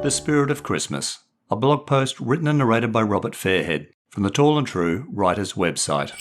The Spirit of Christmas, a blog post written and narrated by Robert Fairhead from the Tall and True writers' website.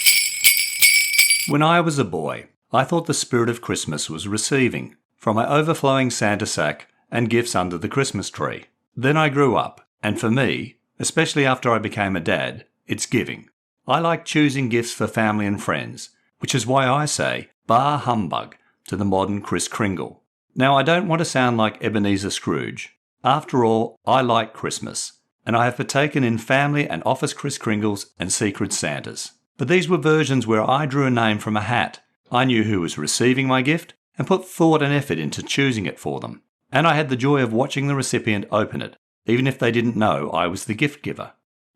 When I was a boy, I thought the spirit of Christmas was receiving, from my overflowing Santa sack and gifts under the Christmas tree. Then I grew up, and for me, especially after I became a dad, it's giving. I like choosing gifts for family and friends, which is why I say, bah humbug, to the modern Kris Kringle. Now, I don't want to sound like Ebenezer Scrooge. After all, I like Christmas, and I have partaken in family and office Kris Kringles and Secret Santas. But these were versions where I drew a name from a hat. I knew who was receiving my gift and put thought and effort into choosing it for them. And I had the joy of watching the recipient open it, even if they didn't know I was the gift giver.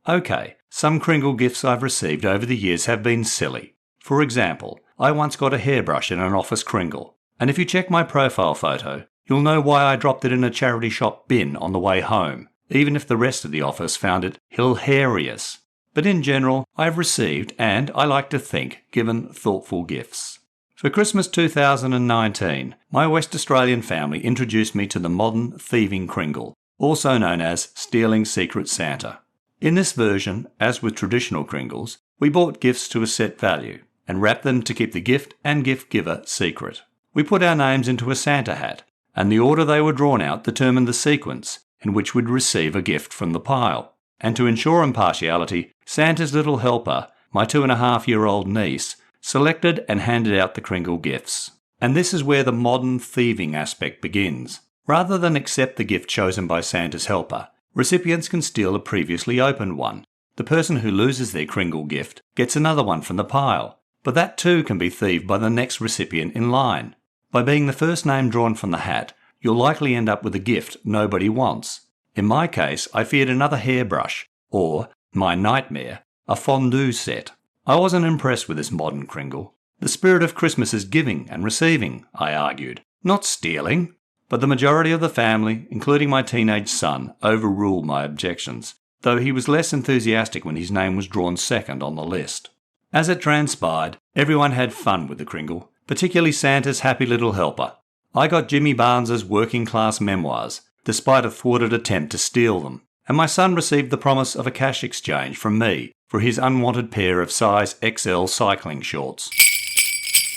Okay, some Kringle gifts I've received over the years have been silly. For example, I once got a hairbrush in an office Kringle, and if you check my profile photo, you'll know why I dropped it in a charity shop bin on the way home, even if the rest of the office found it hilarious. But in general, I've received, and I like to think, given thoughtful gifts. For Christmas 2019, my West Australian family introduced me to the modern thieving Kringle, also known as stealing Secret Santa. In this version, as with traditional Kringles, we bought gifts to a set value and wrapped them to keep the gift and gift giver secret. We put our names into a Santa hat, and the order they were drawn out determined the sequence in which we'd receive a gift from the pile. And to ensure impartiality, Santa's little helper, my 2.5-year-old niece, selected and handed out the Kringle gifts. And this is where the modern thieving aspect begins. Rather than accept the gift chosen by Santa's helper, recipients can steal a previously opened one. The person who loses their Kringle gift gets another one from the pile, but that too can be thieved by the next recipient in line. By being the first name drawn from the hat, you'll likely end up with a gift nobody wants. In my case, I feared another hairbrush, or, my nightmare, a fondue set. I wasn't impressed with this modern Kringle. The spirit of Christmas is giving and receiving, I argued, not stealing. But the majority of the family, including my teenage son, overruled my objections, though he was less enthusiastic when his name was drawn second on the list. As it transpired, everyone had fun with the Kringle, particularly Santa's happy little helper. I got Jimmy Barnes's working class memoirs, despite a thwarted attempt to steal them, and my son received the promise of a cash exchange from me for his unwanted pair of size XL cycling shorts.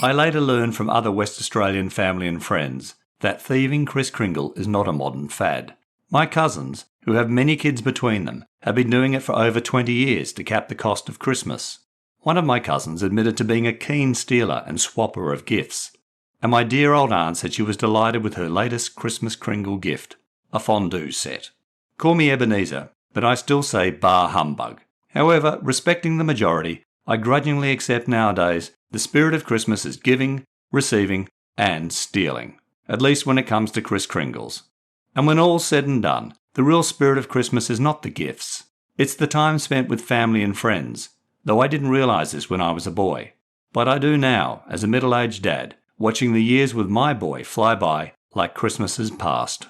I later learned from other West Australian family and friends that thieving Kris Kringle is not a modern fad. My cousins, who have many kids between them, have been doing it for over 20 years to cap the cost of Christmas. One of my cousins admitted to being a keen stealer and swapper of gifts, and my dear old aunt said she was delighted with her latest Christmas Kringle gift, a fondue set. Call me Ebenezer, but I still say bah humbug. However, respecting the majority, I grudgingly accept nowadays the spirit of Christmas is giving, receiving, and stealing, at least when it comes to Kris Kringles. And when all's said and done, the real spirit of Christmas is not the gifts. It's the time spent with family and friends, though I didn't realise this when I was a boy. But I do now, as a middle-aged dad, watching the years with my boy fly by like Christmases past.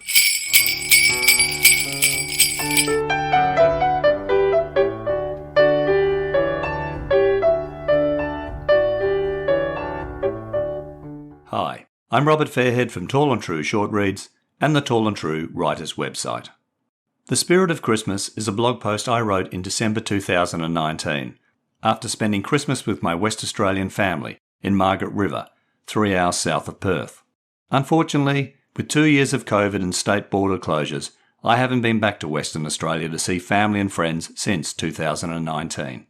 Hi, I'm Robert Fairhead from Tall and True Short Reads and the Tall and True writers' website. The Spirit of Christmas is a blog post I wrote in December 2019, after spending Christmas with my West Australian family in Margaret River, 3 hours south of Perth. Unfortunately, with 2 years of COVID and state border closures, I haven't been back to Western Australia to see family and friends since 2019.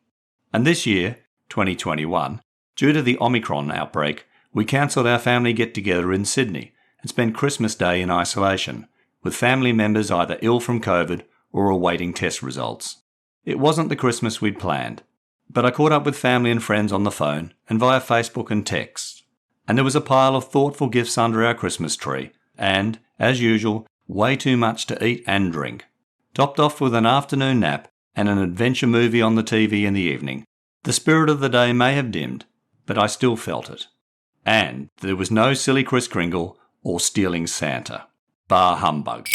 And this year, 2021, due to the Omicron outbreak, we cancelled our family get-together in Sydney and spent Christmas Day in isolation, with family members either ill from COVID or awaiting test results. It wasn't the Christmas we'd planned, but I caught up with family and friends on the phone and via Facebook and text. And there was a pile of thoughtful gifts under our Christmas tree, and, as usual, way too much to eat and drink. Topped off with an afternoon nap and an adventure movie on the TV in the evening, the spirit of the day may have dimmed, but I still felt it. And there was no silly Kris Kringle or stealing Santa. Bah humbug.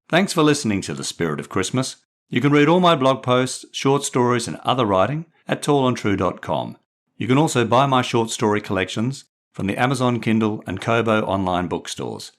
Thanks for listening to The Spirit of Christmas. You can read all my blog posts, short stories and other writing at tallandtrue.com. You can also buy my short story collections from the Amazon Kindle and Kobo online bookstores.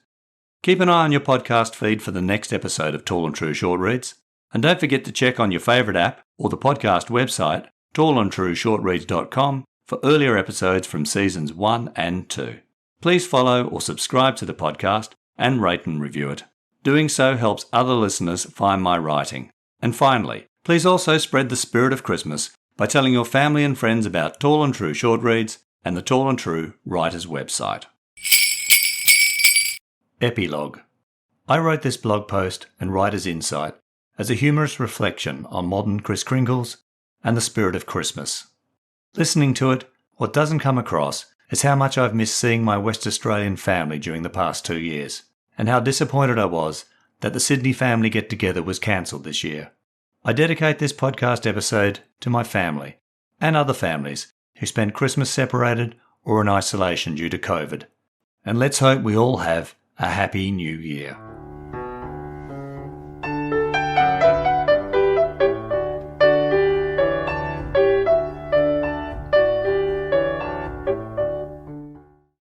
Keep an eye on your podcast feed for the next episode of Tall and True Short Reads. And don't forget to check on your favourite app or the podcast website, tallandtrueshortreads.com, for earlier episodes from seasons 1 and 2. Please follow or subscribe to the podcast and rate and review it. Doing so helps other listeners find my writing. And finally, please also spread the spirit of Christmas by telling your family and friends about Tall and True Short Reads and the Tall and True Writers website. Epilogue. I wrote this blog post and writer's insight as a humorous reflection on modern Kris Kringles and the spirit of Christmas. Listening to it, what doesn't come across is how much I've missed seeing my West Australian family during the past 2 years, and how disappointed I was that the Sydney family get-together was cancelled this year. I dedicate this podcast episode to my family and other families who spent Christmas separated or in isolation due to COVID. And let's hope we all have a happy new year.